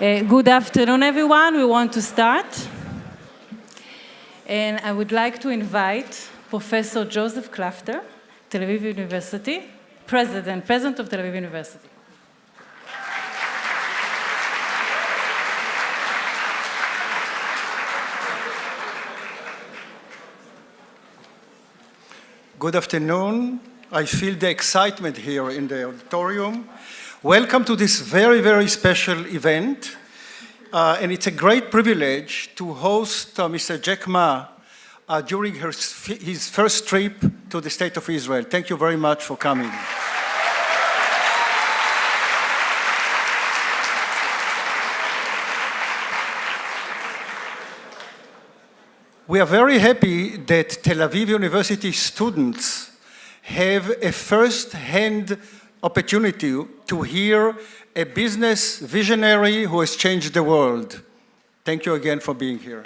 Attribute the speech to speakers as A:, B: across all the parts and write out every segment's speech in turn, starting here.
A: Good afternoon, everyone. We want to start. And I would like to invite Professor Joseph Klafter, Tel Aviv University, President of Tel Aviv University.
B: Good afternoon. I feel the excitement here in the auditorium. Welcome to this very, very special event. And it's a great privilege to host Mr. Jack Ma during his first trip to the State of Israel. Thank you very much for coming. We are very happy that Tel Aviv University students have a first-hand opportunity to hear a business visionary who has changed the world. Thank you again for being here.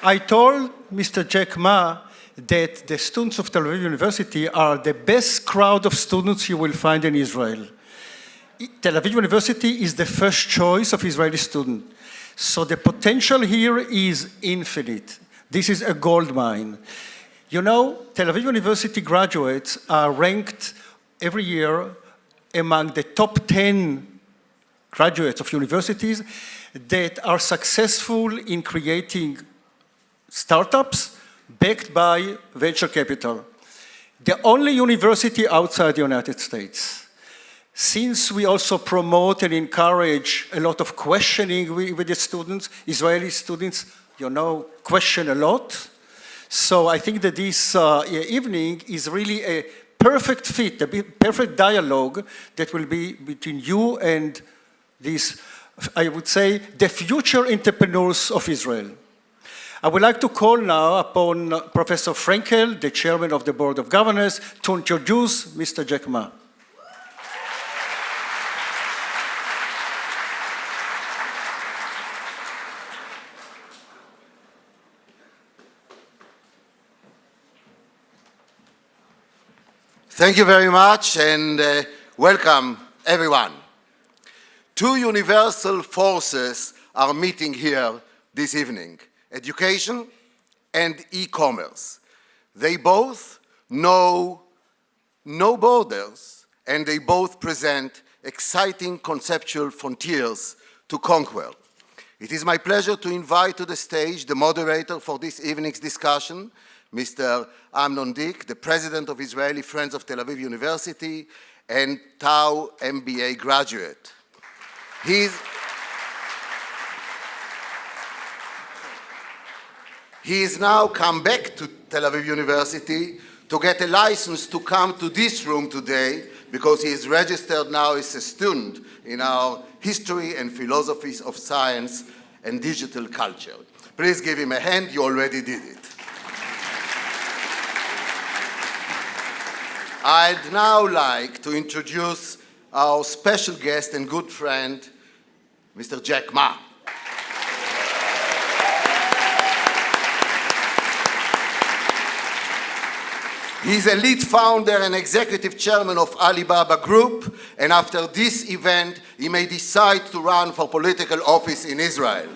B: I told Mr. Jack Ma that the students of Tel Aviv University are the best crowd of students you will find in Israel. Tel Aviv University is the first choice of Israeli students. So the potential here is infinite. This is a gold mine. You know, Tel Aviv University graduates are ranked every year among the top 10 graduates of universities that are successful in creating startups backed by venture capital. The only university outside the United States. Since we also promote and encourage a lot of questioning with the students, Israeli students, you know, question a lot. So I think that this evening is really a perfect fit, a perfect dialogue that will be between you and these, I would say, the future entrepreneurs of Israel. I would like to call now upon Professor Frankel, the chairman of the Board of Governors, to introduce Mr. Jack Ma.
C: Thank you very much, and welcome, everyone. Two universal forces are meeting here this evening, education and e-commerce. They both know no borders, and they both present exciting conceptual frontiers to conquer. It is my pleasure to invite to the stage the moderator for this evening's discussion, Mr. Amnon Dick, the president of Israeli Friends of Tel Aviv University and Tau MBA graduate. He is now come back to Tel Aviv University to get a license to come to this room today because he is registered now as a student in our history and philosophies of science and digital culture. Please give him a hand, you already did it. I'd now like to introduce our special guest and good friend, Mr. Jack Ma. He's a lead founder and executive chairman of Alibaba Group, and after this event, he may decide to run for political office in Israel.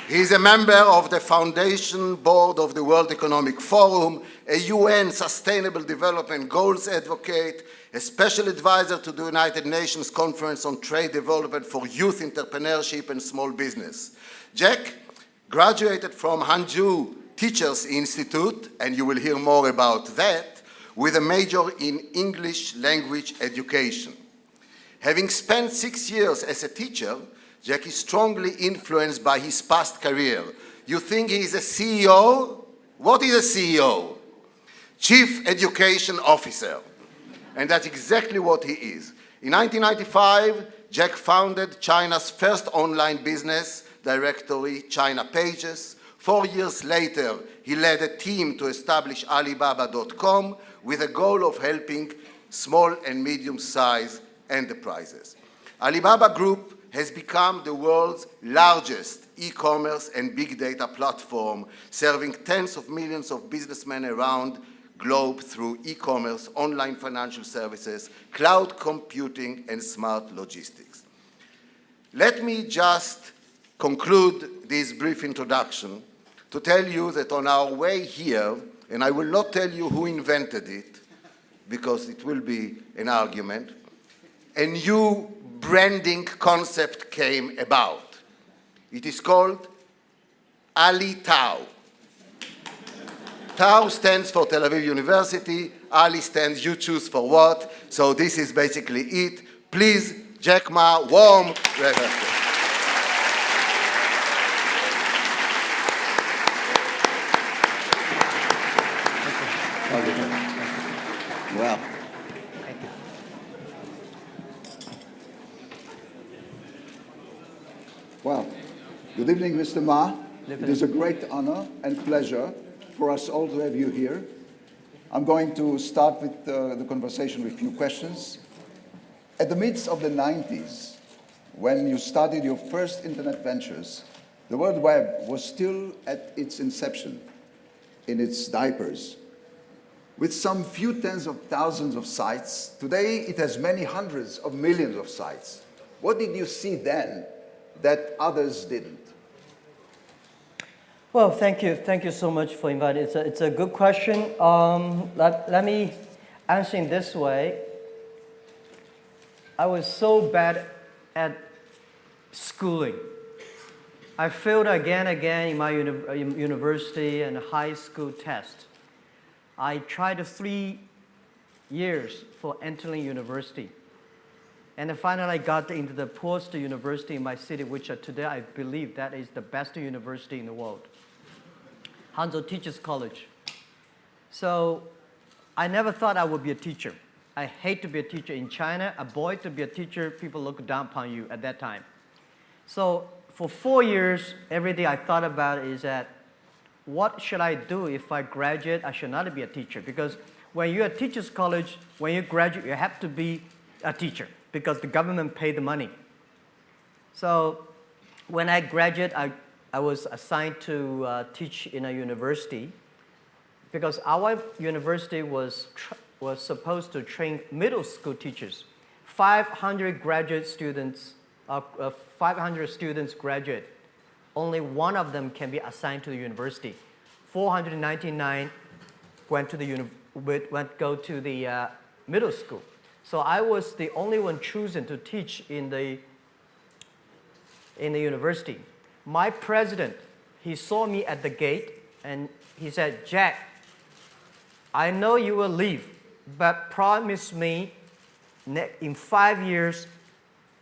C: He is a member of the foundation board of the World Economic Forum, a UN Sustainable Development Goals advocate, a special advisor to the United Nations Conference on Trade Development for Youth Entrepreneurship and Small Business. Jack graduated from Hanju Teachers Institute, and you will hear more about that, with a major in English language education. Having spent 6 years as a teacher, Jack is strongly influenced by his past career. You think he is a CEO? What is a CEO? Chief Education Officer. And that's exactly what he is. In 1995, Jack founded China's first online business directory, China Pages. 4 years later, he led a team to establish Alibaba.com with a goal of helping small and medium-sized enterprises. Alibaba Group has become the world's largest e-commerce and big data platform, serving tens of millions of businessmen around globe through e-commerce, online financial services, cloud computing, and smart logistics. Let me just conclude this brief introduction to tell you that on our way here, and I will not tell you who invented it, because it will be an argument, a new branding concept came about. It is called Ali Tau. Tau stands for Tel Aviv University, Ali stands, you choose for what, so this is basically it. Please, Jack Ma, warm reverence.
D: Well, well, good evening, Mr. Ma. It is a great honor and pleasure for us all to have you here. I'm going to start with the conversation with a few questions. At the midst of the 90s, when you started your first internet ventures, the World Web was still at its inception, in its diapers. With some few tens of thousands of sites, today it has many hundreds of millions of sites. What did you see then that others didn't?
E: Well, thank you so much for inviting. It's a good question. Let me answer in this way. I was so bad at schooling. I failed again in my university and high school test. I tried 3 years for entering university. And then finally I got into the post university in my city, which today I believe that is the best university in the world. Hanzhou Teachers College. So I never thought I would be a teacher. I hate to be a teacher in China. A boy to be a teacher, people look down upon you at that time. So for 4 years, every day I thought about is that what should I do if I graduate? I should not be a teacher, because when you're at teachers college, when you graduate, you have to be a teacher because the government paid the money. So when I graduated, I was assigned to teach in a university because our university was supposed to train middle school teachers. 500 graduate students, 500 students graduate. Only one of them can be assigned to the university. 499 go to the middle school. So I was the only one chosen to teach in the university. My president, he saw me at the gate and he said, "Jack, I know you will leave, but promise me in 5 years,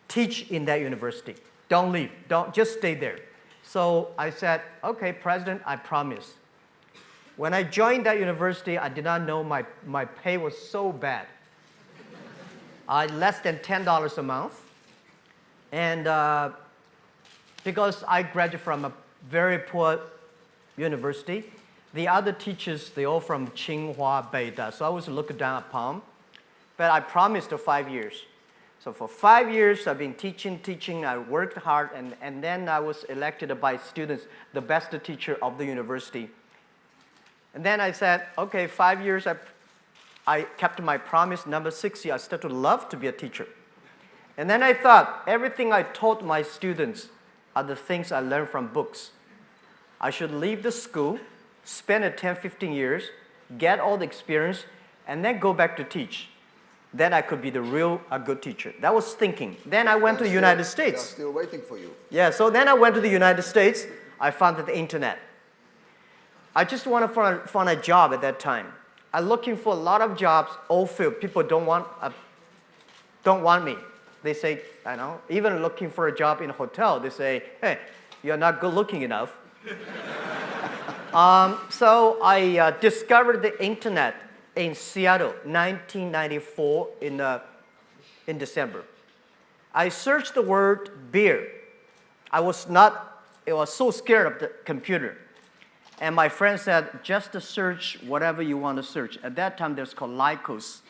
E: teach in that university. Don't leave, just stay there." So I said, "Okay, President, I promise." When I joined that university, I did not know my pay was so bad. Less than $10 a month. And because I graduated from a very poor university, the other teachers, they all from Tsinghua, Beida, so I was looked down upon. But I promised 5 years. So for 5 years, I've been teaching, I worked hard, and then I was elected by students the best teacher of the university. And then I said, okay, 5 years, I kept my promise. Number 6 year, I started to love to be a teacher. And then I thought, everything I taught my students are the things I learned from books. I should leave the school, spend 10, 15 years, get all the experience, and then go back to teach. Then I could be a good teacher. That was thinking. Then I went to the United States.
D: They're still waiting for you.
E: Yeah, so then I went to the United States. I found the internet. I just wanted to find a job at that time. I'm looking for a lot of jobs, all filled. People don't want me. They say, I know, even looking for a job in a hotel, they say, "Hey, you're not good looking enough." So I discovered the internet in Seattle, 1994 in December. I searched the word beer. I was so scared of the computer. And my friend said, just to search whatever you want to search. At that time, there's called Lycos.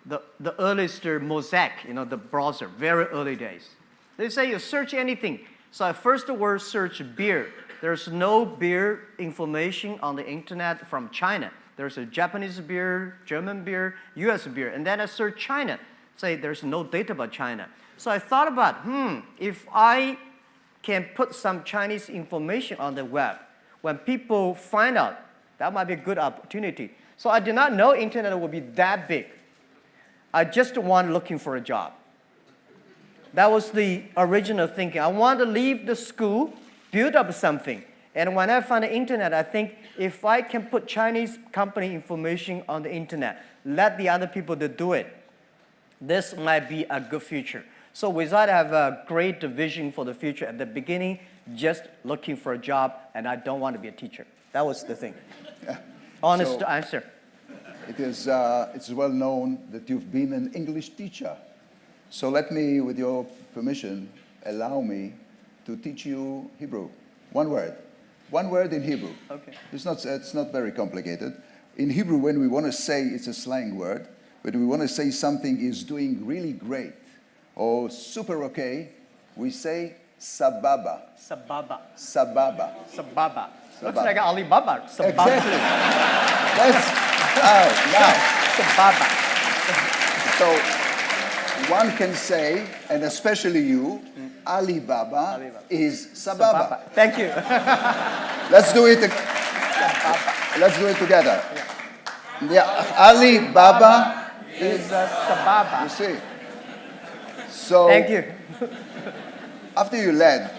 E: The earliest Mosaic, the browser, very early days. They say you search anything. So I first word search beer. There's no beer information on the internet from China. There's a Japanese beer, German beer, US beer. And then I search China, say there's no data about China. So I thought about, if I can put some Chinese information on the web, when people find out, that might be a good opportunity. So I did not know internet would be that big. I just wanted looking for a job. That was the original thinking. I wanted to leave the school, build up something. And when I found the internet, I think if I can put Chinese company information on the internet, let the other people to do it, this might be a good future. So with that, I have a great vision for the future. At the beginning, just looking for a job, and I don't want to be a teacher. That was the thing. Honest answer.
D: It's well known that you've been an English teacher. So let me, with your permission, allow me to teach you Hebrew. One word. One word in Hebrew.
E: Okay.
D: It's not very complicated. In Hebrew, when we want to say, it's a slang word, but we want to say something is doing really great or super okay, we say sababa.
E: Sababa.
D: Sababa.
E: Sababa. Looks like Alibaba. Sababa.
D: Exactly. That's now.
E: Sababa.
D: So one can say, and especially you, Alibaba is sababa.
E: Thank you.
D: Let's do it. Let's do it together. Yeah, Alibaba
E: is sababa.
D: You see. So
E: Thank you.
D: after you led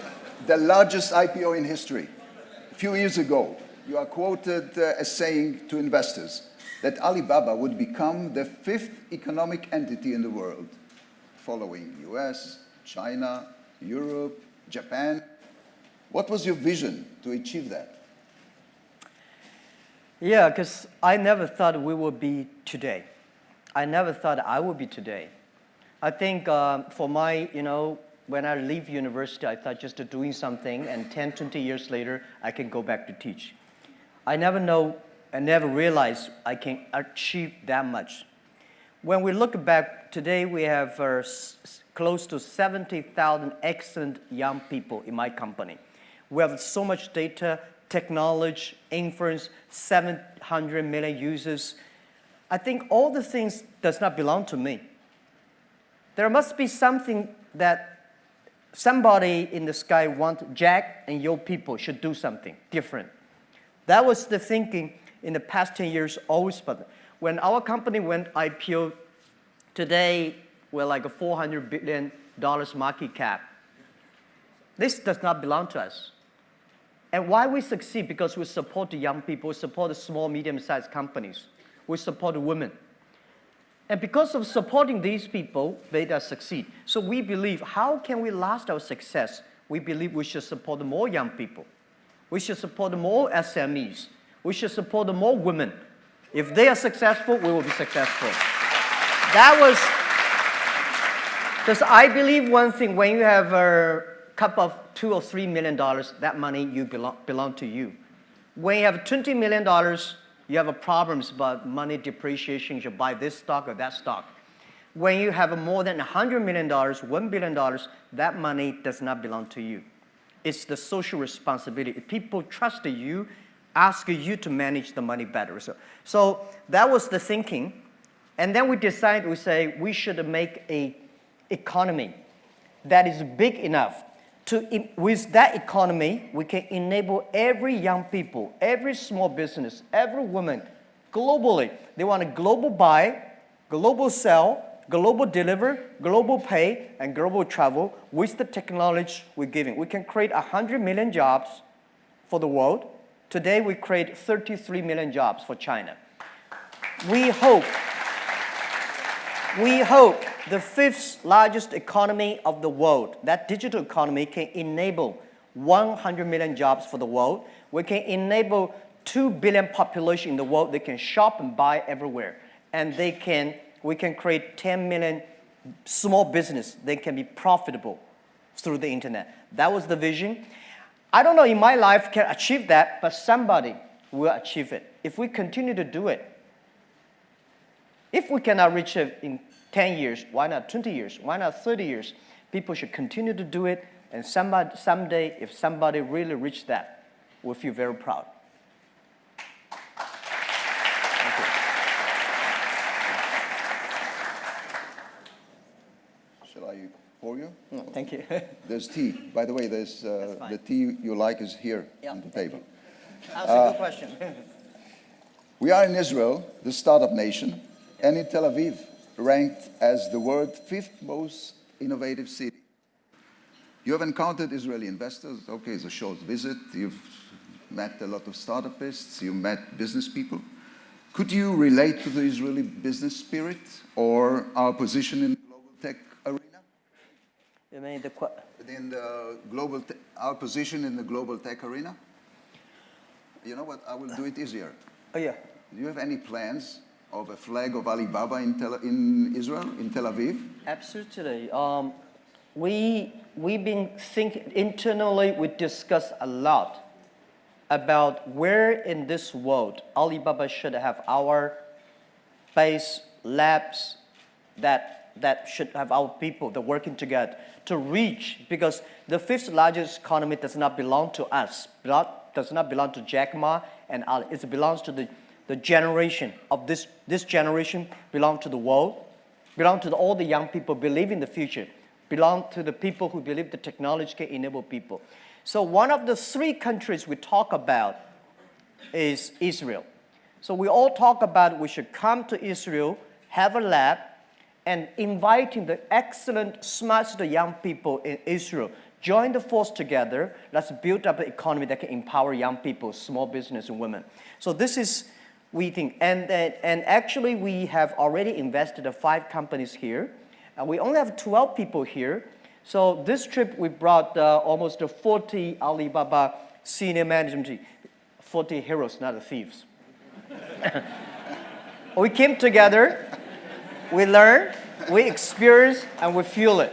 D: the largest IPO in history, a few years ago, you are quoted as saying to investors that Alibaba would become the 5th economic entity in the world, following US, China, Europe, Japan. What was your vision to achieve that?
E: Yeah, because I never thought we would be today. I never thought I would be today. I think for my, when I leave university, I thought just doing something, and 10, 20 years later, I can go back to teach. I never realized I can achieve that much. When we look back, today we have close to 70,000 excellent young people in my company. We have so much data, technology, inference, 700 million users. I think all the things does not belong to me. There must be something that somebody in the sky wants. Jack and your people should do something different. That was the thinking in the past 10 years always. But when our company went IPO, today we're like a $400 billion market cap. This does not belong to us. And why we succeed? Because we support the young people, we support the small, medium-sized companies, we support the women. And because of supporting these people, they succeed. So we believe, how can we last our success? We believe we should support more young people. We should support more SMEs. We should support more women. If they are successful, we will be successful. That was, because I believe one thing, when you have a cup of $2 or $3 million, that money belong to you. When you have $20 million, you have problems about money depreciation, you should buy this stock or that stock. When you have more than $100 million, $1 billion, that money does not belong to you. It's the social responsibility. People trust you, ask you to manage the money better. So that was the thinking. And then we decided, we say, we should make an economy that is big enough with that economy, we can enable every young people, every small business, every woman, globally. They want a global buy, global sell, global deliver, global pay, and global travel with the technology we're giving. We can create 100 million jobs for the world. Today, we create 33 million jobs for China. We hope the 5th largest economy of the world, that digital economy, can enable 100 million jobs for the world. We can enable 2 billion population in the world. They can shop and buy everywhere. And we can create 10 million small business. They can be profitable through the internet. That was the vision. I don't know in my life can achieve that, but somebody will achieve it. If we continue to do it, if we cannot reach it in 10 years, why not 20 years? Why not 30 years? People should continue to do it, and someday, if somebody really reach that, we'll feel very proud.
D: you?
E: Thank you.
D: There's tea. By the way, there's
E: fine.
D: the tea you like is here
E: Yeah,
D: on the
E: thank
D: table.
E: That's a good question.
D: We are in Israel, the startup nation, and in Tel Aviv, ranked as the world's 5th most innovative city. You have encountered Israeli investors. Okay, it's a short visit. You've met a lot of startupists. You met business people. Could you relate to the Israeli business spirit or our position in the global tech arena?
E: You mean
D: Our position in the global tech arena? You know what? I will do it easier.
E: Oh, yeah.
D: Do you have any plans of a flag of Alibaba in Israel, in Tel Aviv?
E: Absolutely. We've been thinking internally, we discuss a lot about where in this world Alibaba should have our base labs that should have our people that working together to reach, because the 5th largest economy does not belong to us, does not belong to Jack Ma and Ali. It belongs to the generation of this generation, belong to the world, belong to all the young people believe in the future, belong to the people who believe the technology can enable people. So one of the 3 countries we talk about is Israel. So we all talk about we should come to Israel, have a lab, and inviting the excellent, smart young people in Israel, join the force together. Let's build up an economy that can empower young people, small business, and women. So this is, we think, and actually we have already invested in 5 companies here. We only have 12 people here. So this trip, we brought almost 40 Alibaba senior management team, 40 heroes, not the thieves. We came together, we learn, we experience, and we feel it.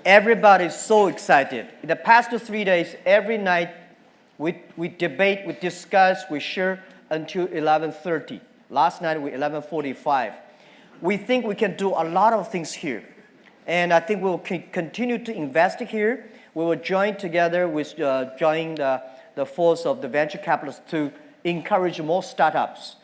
E: Everybody is so excited. In the past 3 days, every night, we debate, we discuss, we share until 11:30. Last night, we 11:45. We think we can do a lot of things here. And I think we'll continue to invest here. We will join together with join the force of the venture capitalists to encourage more startups.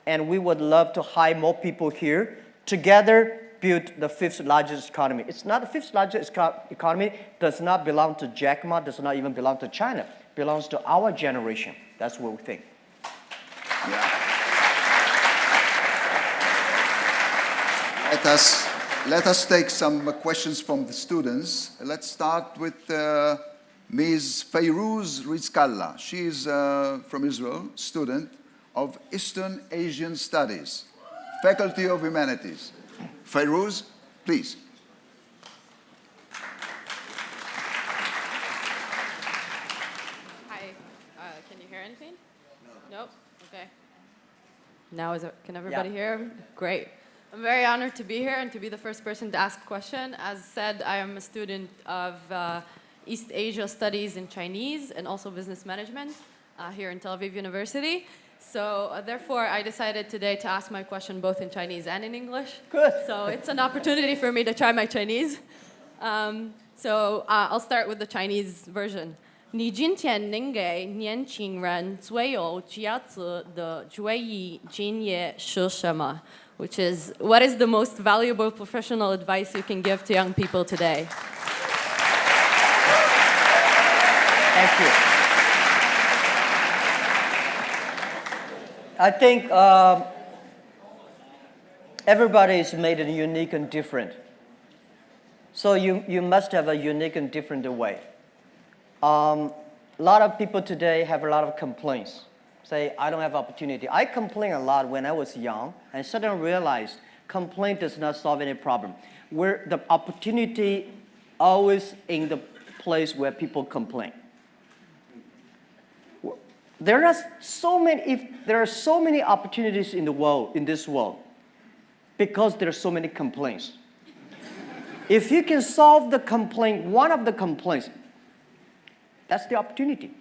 E: And we would love to hire more people here. Together, build the 5th largest economy. It's not the 5th largest economy. Does not belong to Jack Ma. Does not even belong to China. Belongs to our generation. That's what we think.
D: Yeah. Let us take some questions from the students. Let's start with Ms. Fayrouz Rizkallah. She is from Israel, student of Eastern Asian Studies, Faculty of Humanities. Fayrouz, please.
F: Hi, can you hear anything? No. Nope? Okay. Now can everybody hear? Great. I'm very honored to be here and to be the first person to ask a question. As said, I am a student of East Asia Studies in Chinese and also Business Management here in Tel Aviv University. So therefore, I decided today to ask my question both in Chinese and in English.
E: Good.
F: So it's an opportunity for me to try my Chinese. I'll start with the Chinese version. 你今天能给年轻人最有价值的专业经验是什么? Which is, what is the most valuable professional advice you can give to young people today?
E: Thank you. I think everybody is made unique and different. So you must have a unique and different way. A lot of people today have a lot of complaints. Say, I don't have opportunity. I complain a lot when I was young and suddenly realized complaint does not solve any problem. Where the opportunity always in the place where people complain. There are so many opportunities in the world, in this world, because there are so many complaints. If you can solve the complaint, one of the complaints, that's the opportunity.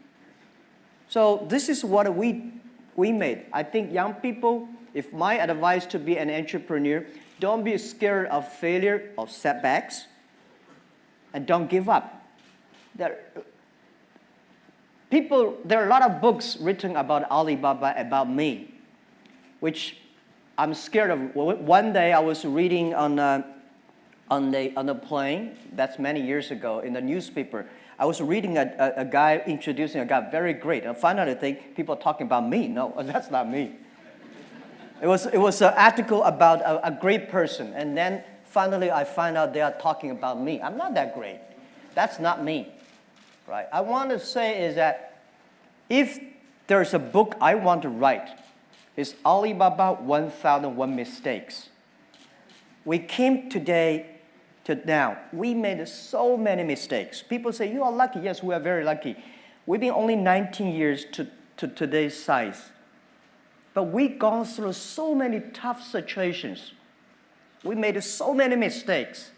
E: So this is what we made. I think young people, if my advice to be an entrepreneur, don't be scared of failure, of setbacks, and don't give up. There are a lot of books written about Alibaba, about me, which I'm scared of. One day I was reading on on a plane, that's many years ago, in the newspaper. I was reading a guy introducing a guy, very great. And finally, I think people are talking about me. No, that's not me. It was an article about a great person. And then finally, I find out they are talking about me. I'm not that great. That's not me, right? I want to say is that if there's a book I want to write, it's Alibaba 1001 Mistakes. We came today to now. We made so many mistakes. People say, you are lucky. Yes, we are very lucky. We've been only 19 years to today's size. But we've gone through so many tough situations. We made so many mistakes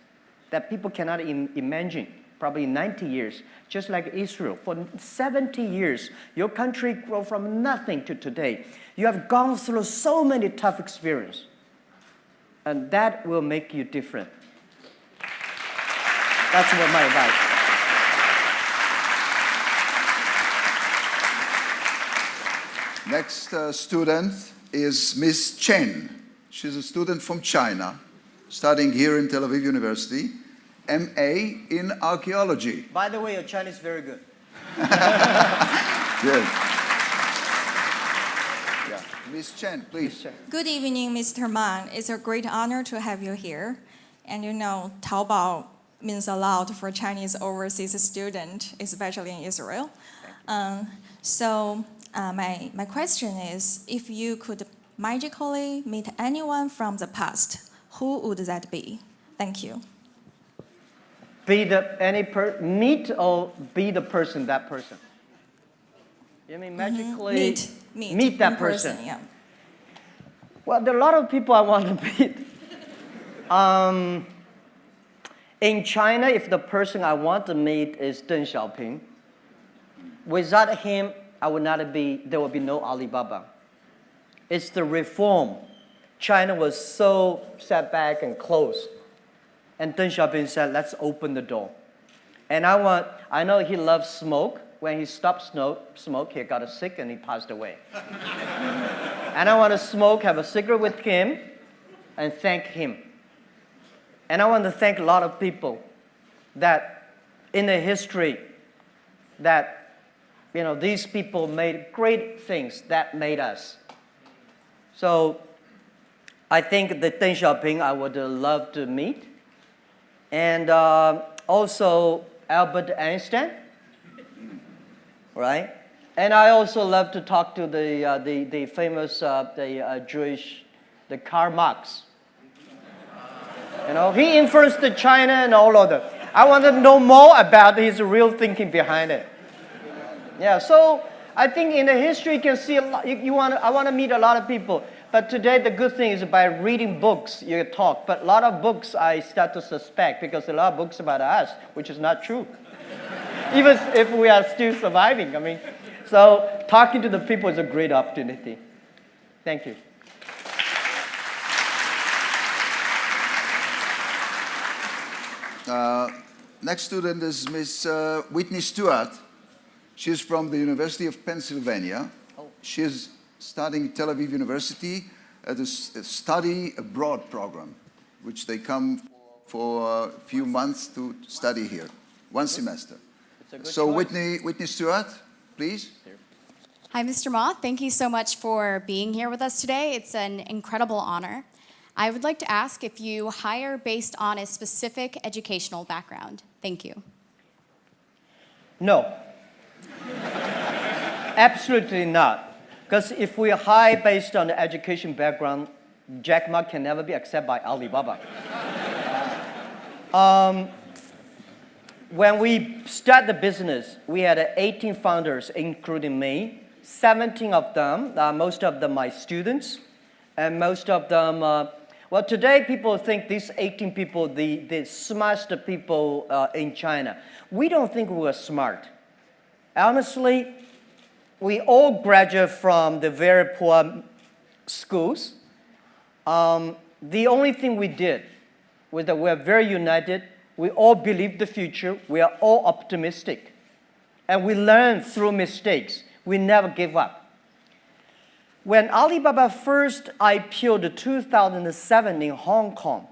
E: that people cannot imagine. Probably 90 years, just like Israel. For 70 years, your country grew from nothing to today. You have gone through so many tough experiences. And that will make you different. That's what my advice.
D: Next student is Miss Chen. She's a student from China, studying here in Tel Aviv University, MA in archaeology.
E: By the way, your Chinese is very good.
D: Yes. Yeah. Miss Chen, please.
G: Good evening, Mr. Ma. It's a great honor to have you here. And you know, Taobao means a lot for Chinese overseas students, especially in Israel. My question is, if you could magically meet anyone from the past, who would that be? Thank you.
E: Meet or be the person, that person? You mean magically
G: Meet
E: that
G: in
E: person?
G: Yeah.
E: Well, there are a lot of people I want to meet. In China, if the person I want to meet is Deng Xiaoping, without him, there would be no Alibaba. It's the reform. China was so set back and closed. And Deng Xiaoping said, let's open the door. And I know he loves smoke. When he stopped smoke, he got sick and he passed away. And I want to have a cigarette with him and thank him. And I want to thank a lot of people that in the history that, these people made great things that made us. So I think that Deng Xiaoping I would love to meet. And also Albert Einstein, right? And I also love to talk to the famous Jewish, Karl Marx. He influenced China and all of them. I want to know more about his real thinking behind it. Yeah, so I think in the history you can see a lot. I want to meet a lot of people. But today the good thing is by reading books you talk. But a lot of books I start to suspect because a lot of books about us, which is not true. Even if we are still surviving. So talking to the people is a great opportunity. Thank you.
D: Next student is Miss Whitney Stewart. She's from the University of Pennsylvania. She's studying at Tel Aviv University at a study abroad program, which they come for a few months to study here, one semester. So Whitney Stewart, please.
H: Hi, Mr. Ma. Thank you so much for being here with us today. It's an incredible honor. I would like to ask if you hire based on a specific educational background. Thank you.
E: No. Absolutely not. Because if we hire based on the education background, Jack Ma can never be accepted by Alibaba. When we started the business, we had 18 founders, including me. 17 of them, most of them my students, and most of them, today people think these 18 people, the smartest people in China. We don't think we're smart. Honestly, we all graduate from the very poor schools. The only thing we did was that we're very united. We all believe the future. We are all optimistic. And we learn through mistakes. We never give up. When Alibaba first IPO'd in 2007 in Hong Kong,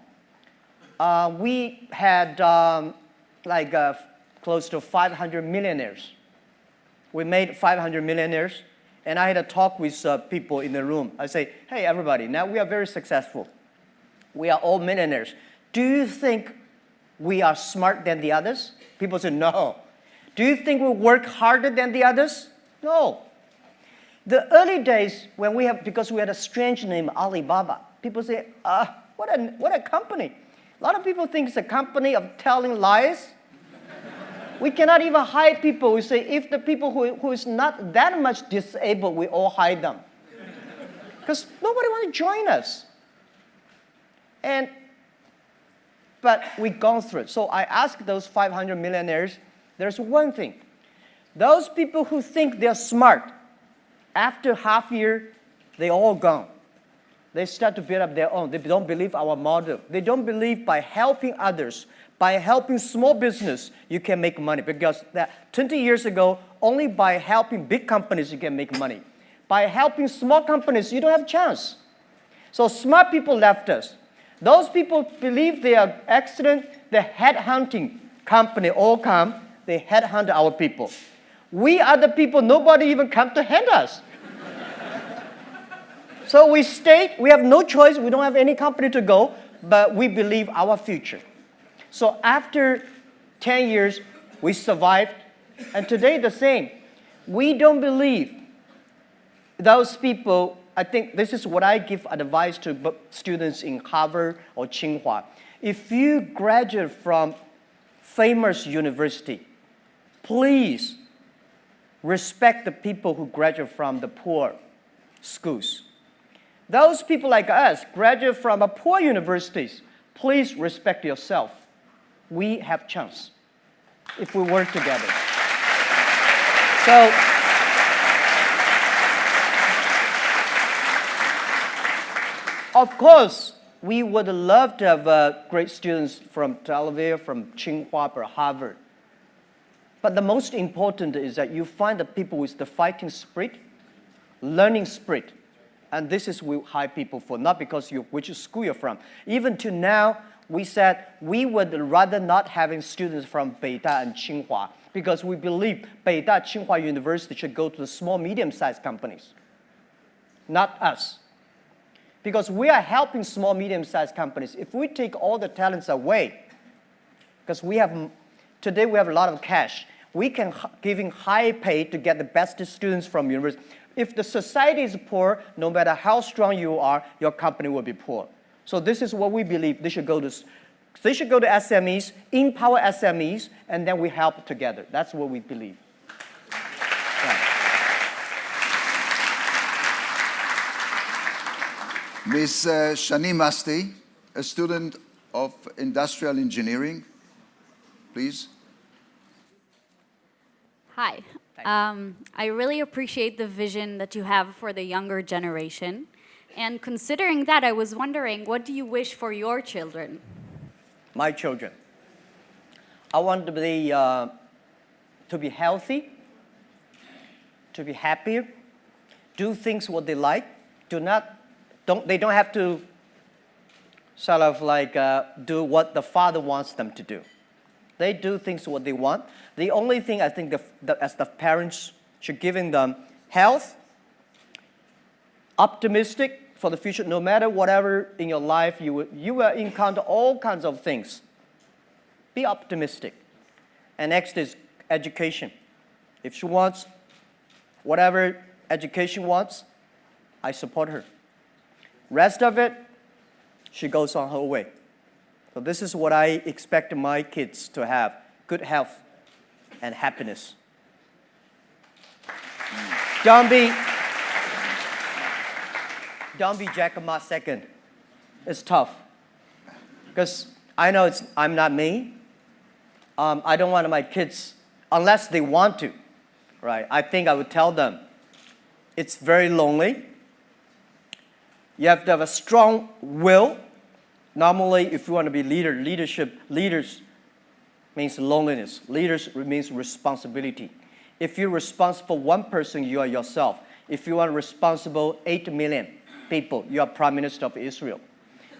E: we had close to 500 millionaires. We made 500 millionaires, and I had a talk with people in the room. I say, hey, everybody, now we are very successful. We are all millionaires. Do you think we are smarter than the others? People say, no. Do you think we work harder than the others? No. The early days, because we had a strange name, Alibaba, people say, what a company. A lot of people think it's a company of telling lies. We cannot even hire people. We say, if the people who is not that much disabled, we all hire them. Because nobody wants to join us. But we've gone through it. So I asked those 500 millionaires, there's one thing. Those people who think they're smart, after half year, they all gone. They start to build up their own. They don't believe our model. They don't believe by helping others, by helping small business, you can make money. Because 20 years ago, only by helping big companies, you can make money. By helping small companies, you don't have a chance. So smart people left us. Those people believe they are excellent. The headhunting company all come. They headhunt our people. We are the people, nobody even come to hunt us. So we stayed. We have no choice. We don't have any company to go, but we believe our future. So after 10 years, we survived. And today the same. We don't believe those people. I think this is what I give advice to students in Harvard or Tsinghua. If you graduate from famous university, please respect the people who graduate from the poor schools. Those people like us graduate from poor universities. Please respect yourself. We have chance if we work together. So, of course, we would love to have great students from Tel Aviv, from Tsinghua, or Harvard. But the most important is that you find the people with the fighting spirit, learning spirit. And this is what we hire people for, not because which school you're from. Even to now, we said we would rather not having students from Beida and Tsinghua because we believe Beida, Tsinghua University should go to the small, medium-sized companies, not us. Because we are helping small, medium-sized companies. If we take all the talents away, because today we have a lot of cash, we can giving high pay to get the best students from university. If the society is poor, no matter how strong you are, your company will be poor. So this is what we believe. They should go to SMEs, empower SMEs, and then we help together. That's what we believe.
D: Ms. Shani Masti, a student of industrial engineering, please.
I: Hi. I really appreciate the vision that you have for the younger generation. And considering that, I was wondering, what do you wish for your children?
E: My children. I want them to be healthy, to be happier, do things what they like. They don't have to sort of do what the father wants them to do. They do things what they want. The only thing I think as the parents should giving them health, optimistic for the future. No matter whatever in your life, you will encounter all kinds of things. Be optimistic. And next is education. If she wants whatever education wants, I support her. Rest of it, she goes on her way. So this is what I expect my kids to have: good health and happiness. Don't be Jack Ma second. It's tough. Because I know I'm not me. I don't want my kids, unless they want to, right? I think I would tell them, it's very lonely. You have to have a strong will. Normally, if you want to be leaders means loneliness. Leaders means responsibility. If you're responsible for one person, you are yourself. If you are responsible 8 million people, you are Prime Minister of Israel.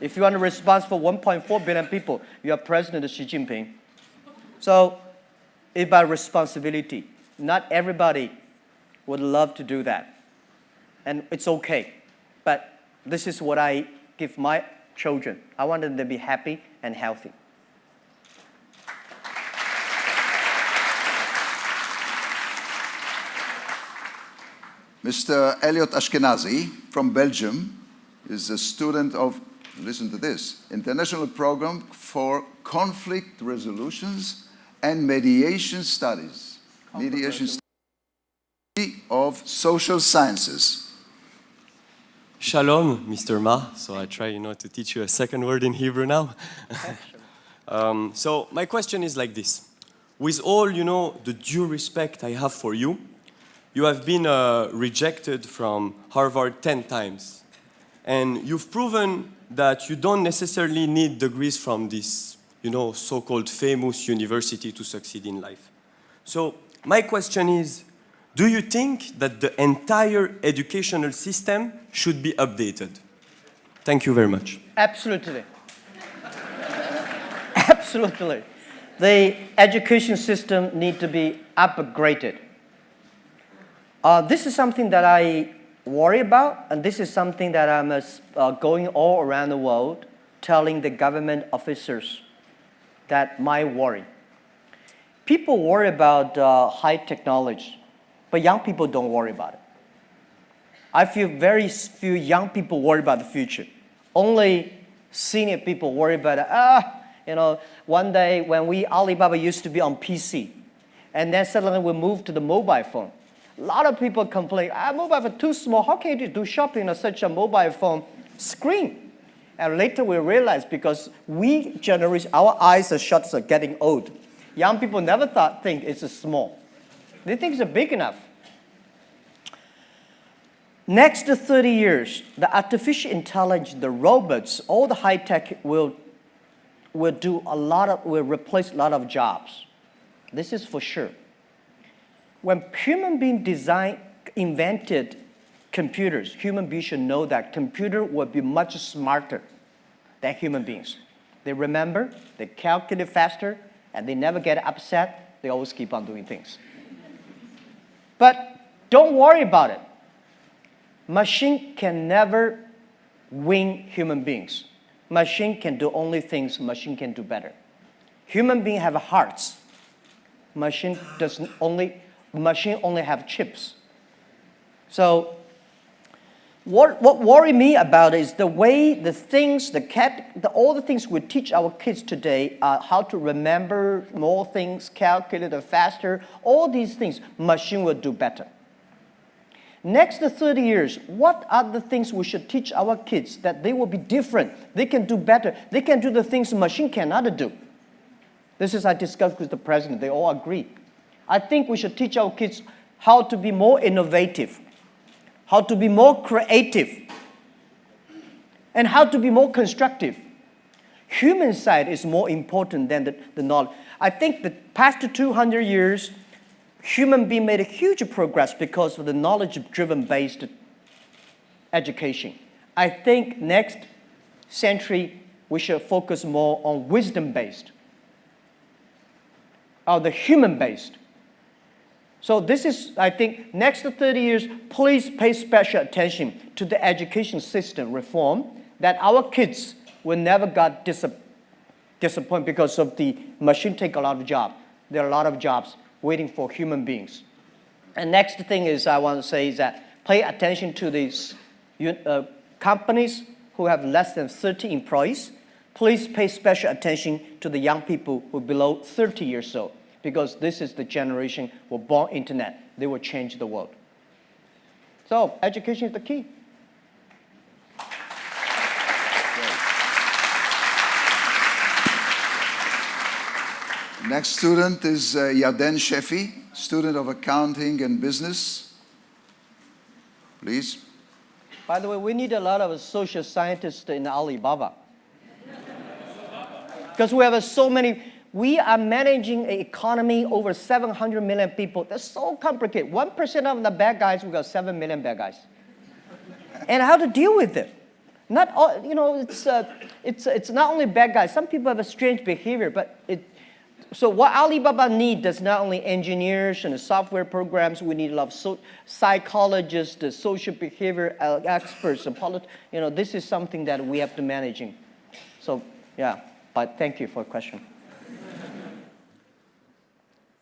E: If you are responsible for 1.4 billion people, you are President Xi Jinping. So it's about responsibility. Not everybody would love to do that. And it's okay. But this is what I give my children. I want them to be happy and healthy.
D: Mr. Elliot Ashkenazi from Belgium is a student of, listen to this, International Program for Conflict Resolutions and Mediation Studies. Mediation Studies of Social Sciences.
J: Shalom, Mr. Ma. So I try, to teach you a second word in Hebrew now. So my question is like this. With all, the due respect I have for you, you have been rejected from Harvard 10 times. And you've proven that you don't necessarily need degrees from this, so-called famous university to succeed in life. So my question is, do you think that the entire educational system should be updated? Thank you very much.
E: Absolutely. Absolutely. The education system needs to be upgraded. This is something that I worry about, and this is something that I'm going all around the world telling the government officers that my worry. People worry about high technology, but young people don't worry about it. I feel very few young people worry about the future. Only senior people worry about it. One day when Alibaba used to be on PC, and then suddenly we moved to the mobile phone. A lot of people complain, mobile phone too small. How can you do shopping on such a mobile phone screen? And later we realized because our eyes are shut, are getting old. Young people never think it's small. They think it's big enough. Next 30 years, the artificial intelligence, the robots, all the high tech will replace a lot of jobs. This is for sure. When human beings invented computers, human beings should know that computer will be much smarter than human beings. They remember, they calculate faster, and they never get upset. They always keep on doing things. But don't worry about it. Machine can never win human beings. Machine can do only things machine can do better. Human beings have hearts. Machine only have chips. So what worry me about is the way all the things we teach our kids today, how to remember more things, calculate faster, all these things, machine will do better. Next 30 years, what are the things we should teach our kids that they will be different, they can do better, they can do the things machine cannot do? This is I discussed with the president, they all agree. I think we should teach our kids how to be more innovative, how to be more creative, and how to be more constructive. Human side is more important than the knowledge. I think the past 200 years, human being made a huge progress because of the knowledge-driven based education. I think next century, we should focus more on wisdom-based, or the human-based. So this is, I think, next 30 years, please pay special attention to the education system reform that our kids will never get disappointed because of the machine take a lot of jobs. There are a lot of jobs waiting for human beings. And next thing is I want to say is that pay attention to these companies who have less than 30 employees. Please pay special attention to the young people who are below 30 years old, because this is the generation who were born internet. They will change the world. So education is the key.
D: Next student is Yarden Shefi, student of accounting and business. Please.
E: By the way, we need a lot of social scientists in Alibaba. Because we have so many. We are managing an economy over 700 million people. That's so complicated. 1% of the bad guys, we got 7 million bad guys. And how to deal with it? Not all, you know, it's not only bad guys. Some people have a strange behavior, but so what Alibaba need is not only engineers and software programs. We need a lot of psychologists, the social behavior experts, and you know, this is something that we have to managing. So yeah, but thank you for the question.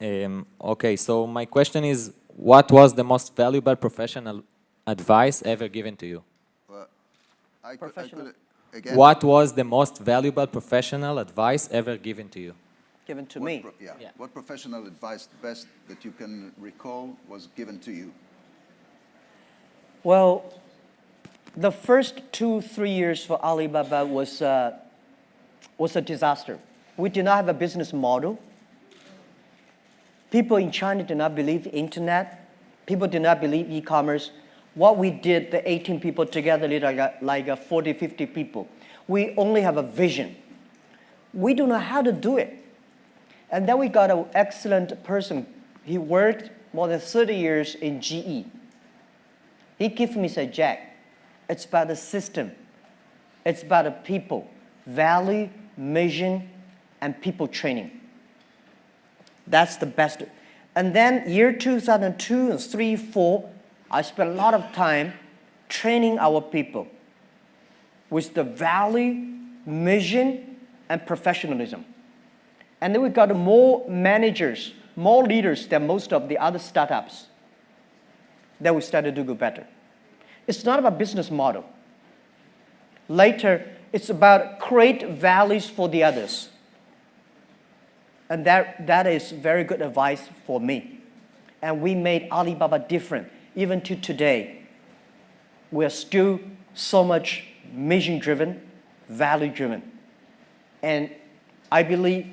K: Okay, so my question is, what was the most valuable professional advice ever given to you?
D: Again?
K: What was the most valuable professional advice ever given to you?
E: Given to me.
D: Yeah. What professional advice, the best that you can recall, was given to you?
E: Well, the first 2-3 years for Alibaba was a disaster. We did not have a business model. People in China did not believe internet. People did not believe e-commerce. What we did, the 18 people together, like 40, 50 people, we only have a vision. We don't know how to do it. And then we got an excellent person. He worked more than 30 years in GE. He gave me, said, Jack, it's about the system. It's about the people, value, mission, and people training. That's the best. And then year 2002 and 3, 4, I spent a lot of time training our people with the value, mission, and professionalism. And then we got more managers, more leaders than most of the other startups. Then we started to go better. It's not about business model. Later, it's about create values for the others. And that is very good advice for me. And we made Alibaba different. Even to today, we are still so much mission-driven, value-driven. And I believe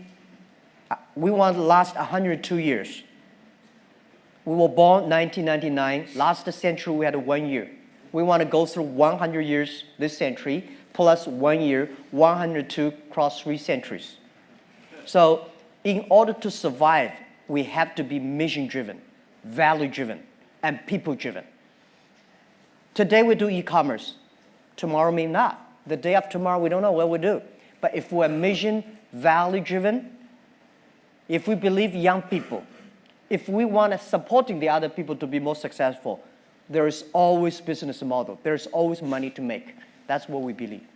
E: we want to last 102 years. We were born 1999. Last century, we had 1 year. We want to go through 100 years this century, plus 1 year, 102 cross 3 centuries. So in order to survive, we have to be mission-driven, value-driven, and people-driven. Today we do e-commerce. Tomorrow may not. The day after tomorrow, we don't know what we do. But if we're mission, value-driven, if we believe young people, if we want to supporting the other people to be more successful, there is always business model. There is always money to make. That's what we believe.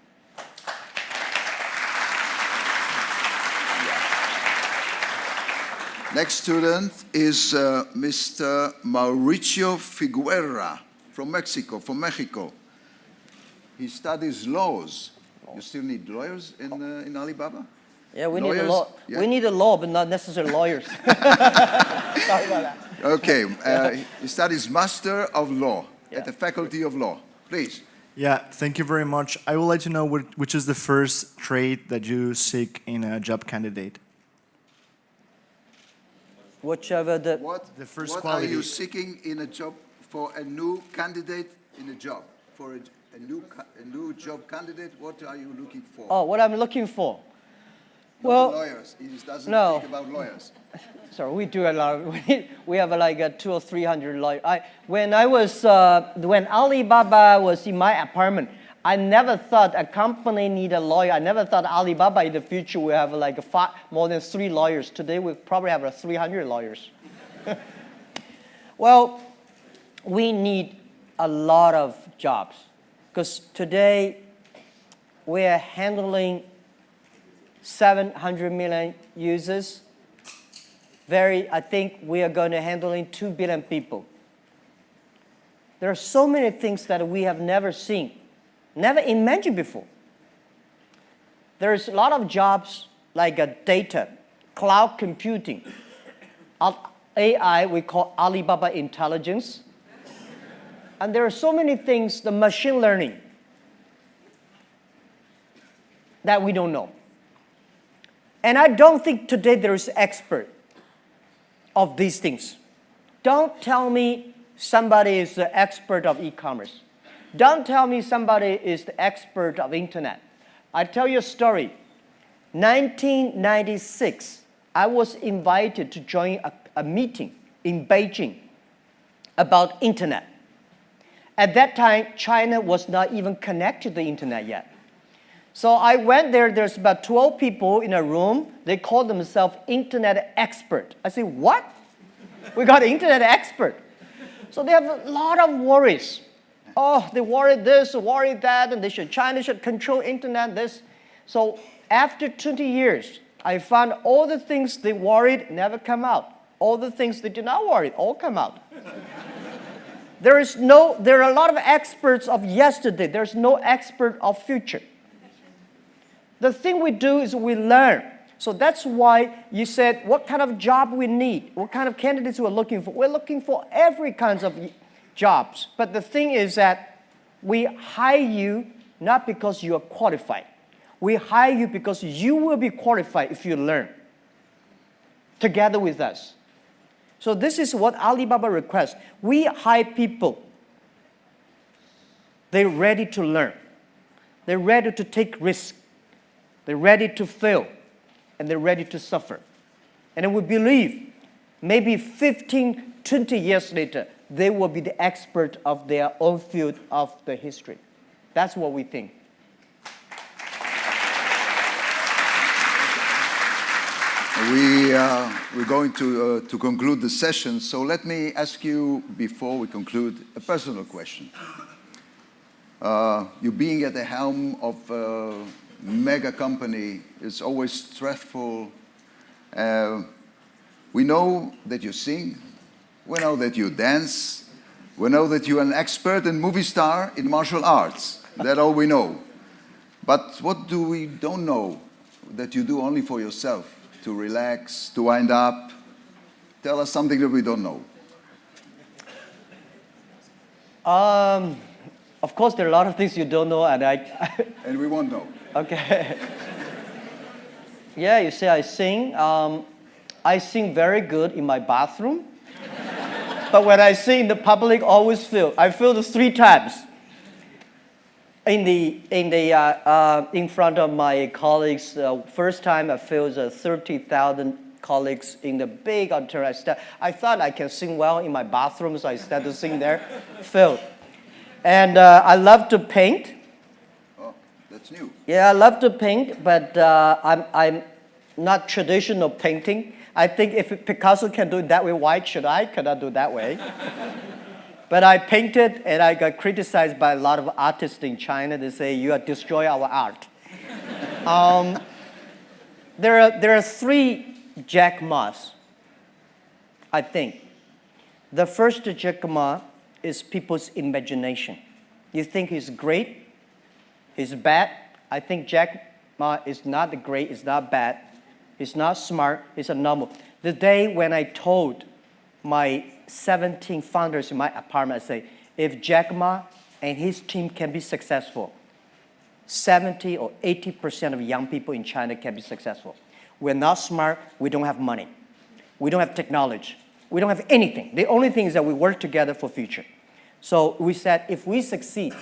D: Next student is Mr. Mauricio Figueroa from Mexico. He studies laws. You still need lawyers in Alibaba?
E: Yeah, we
D: lawyers?
E: need a law.
D: Yeah.
E: We need a law, but not necessarily lawyers. Sorry about that.
D: Okay, he studies Master of Law at the Faculty of Law. Please.
L: Yeah, thank you very much. I would like to know which is the first trait that you seek in a job candidate.
E: Whichever the
L: The first
D: what
L: quality.
D: are you seeking in a job for a new candidate in a job? For a new job candidate, what are you looking for?
E: Oh, what I'm looking for.
D: Not
E: Well,
D: lawyers. He doesn't
E: no.
D: speak about lawyers.
E: Sorry, we do a lot. We have like 200 or 300 lawyers. When Alibaba was in my apartment, I never thought a company need a lawyer. I never thought Alibaba in the future will have like more than 3 lawyers. Today we probably have 300 lawyers. Well, we need a lot of jobs because today we are handling 700 million users. I think we are going to handling 2 billion people. There are so many things that we have never seen, never imagined before. There's a lot of jobs like data, cloud computing, AI, we call Alibaba Intelligence. And there are so many things, the machine learning, that we don't know. And I don't think today there is expert of these things. Don't tell me somebody is the expert of e-commerce. Don't tell me somebody is the expert of internet. I tell you a story. 1996, I was invited to join a meeting in Beijing about internet. At that time, China was not even connected to the internet yet. So I went there, there's about 12 people in a room. They call themselves internet expert. I say, what? We got an internet expert. So they have a lot of worries. Oh, they worry this, worry that, and China should control internet, this. So after 20 years, I found all the things they worried never come out. All the things they did not worry, all come out. There are a lot of experts of yesterday. There's no expert of future. The thing we do is we learn. So that's why you said, what kind of job we need, what kind of candidates we're looking for. We're looking for every kinds of jobs. But the thing is that we hire you not because you are qualified. We hire you because you will be qualified if you learn together with us. So this is what Alibaba requests. We hire people. They're ready to learn. They're ready to take risks. They're ready to fail. And they're ready to suffer. And then we believe maybe 15, 20 years later, they will be the expert of their own field of the history. That's what we think.
D: We're going to conclude the session, so let me ask you, before we conclude, a personal question. You being at the helm of a mega company is always stressful. We know that you sing, we know that you dance, we know that you're an expert and movie star in martial arts. That's all we know. But what do we don't know that you do only for yourself? To relax, to wind up. Tell us something that we don't know.
E: Of course, there are a lot of things you don't know, and
D: and we won't know.
E: Okay. Yeah, you say I sing. I sing very good in my bathroom. But when I sing in the public, always I feel the 3 times. In front of my colleagues, first time I feel 30,000 colleagues in the big auditorium. I thought I can sing well in my bathroom, so I started to sing there. Filled. And I love to paint.
D: Oh, that's new.
E: Yeah, I love to paint, but I'm not traditional painting. I think if Picasso can do it that way, why should I cannot do it that way? But I painted, and I got criticized by a lot of artists in China. They say, you are destroying our art. There are 3 Jack Ma's, I think. The first Jack Ma is people's imagination. You think he's great, he's bad. I think Jack Ma is not great, he's not bad, he's not smart, he's a normal. The day when I told my 17 founders in my apartment, I say, if Jack Ma and his team can be successful, 70 or 80% of young people in China can be successful. We're not smart, we don't have money. We don't have technology. We don't have anything. The only thing is that we work together for future. So we said, if we succeed,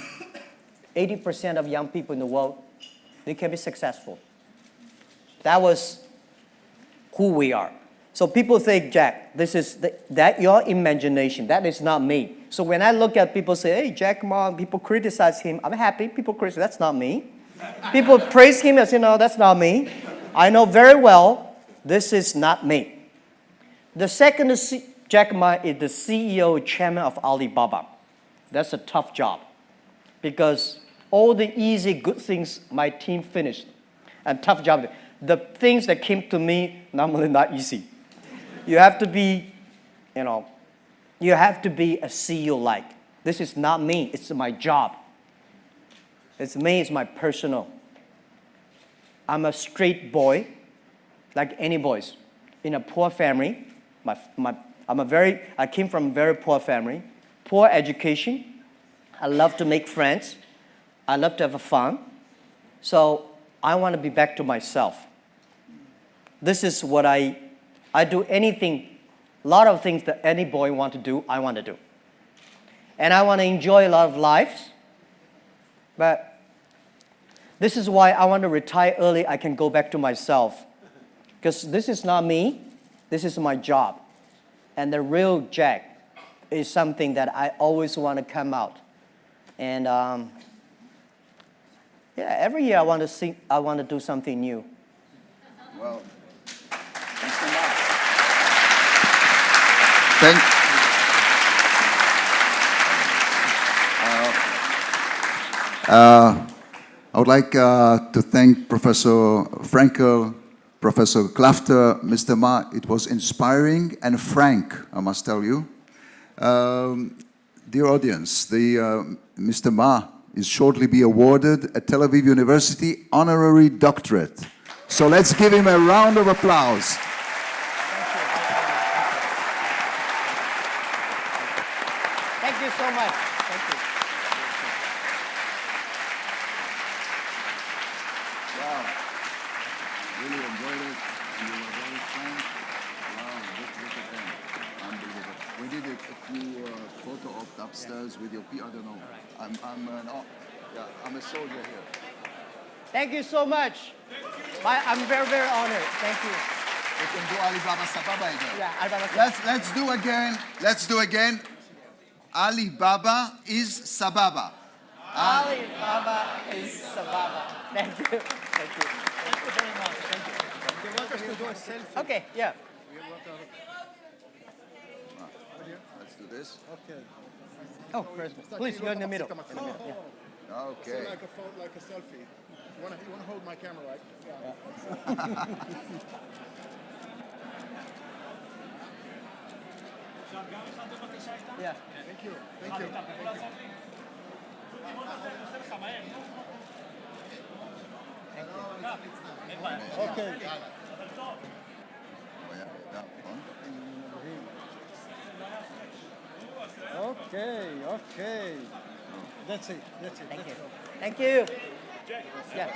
E: 80% of young people in the world, they can be successful. That was who we are. So people say, Jack, this is that your imagination. That is not me. So when I look at people say, hey, Jack Ma, people criticize him. I'm happy. People criticize. That's not me. People praise him and say, no, that's not me. I know very well this is not me. The second Jack Ma is the CEO, chairman of Alibaba. That's a tough job because all the easy, good things my team finished. And tough job. The things that came to me, normally not easy. You have to be, you have to be a CEO-like. This is not me, it's my job. It's me, it's my personal. I'm a straight boy, like any boys, in a poor family. I came from a very poor family, poor education. I love to make friends. I love to have fun. So I want to be back to myself. This is what I do anything, a lot of things that any boy want to do, I want to do. And I want to enjoy a lot of lives. But this is why I want to retire early. I can go back to myself. Because this is not me. This is my job. And the real Jack is something that I always want to come out And yeah, every year I want to do something new.
D: Well, Mr. Ma. Thank I would like to thank Professor Frankel, Professor Klafter, Mr. Ma. It was inspiring and frank, I must tell you. Dear audience, Mr. Ma is shortly be awarded a Tel Aviv University honorary doctorate. So let's give him a round of applause.
E: Thank you so much. Thank you.
D: Wow. Really enjoyed it. You were very frank. Wow, look at them. Unbelievable. We did a few photo ops upstairs with your I don't know. I'm a soldier here.
E: Thank you so much. I'm very, very honored. Thank you.
D: We can do Alibaba Sababa again.
E: Yeah, Alibaba Sababa.
D: Let's do again. Let's do again. Alibaba is Sababa.
E: Alibaba is Sababa. Thank you. Thank you. Thank you very much. Thank you.
B: They want us to do a selfie.
E: Okay, yeah.
D: Let's do this.
B: Okay.
E: Oh, please, you're in the middle. Yeah.
D: Okay.
M: Like a selfie. You want to hold my camera, right? Yeah.
E: Yeah.
M: Thank you. Thank you.
B: Okay. Okay, okay. That's it. That's it.
E: Thank you. Thank you. Yeah.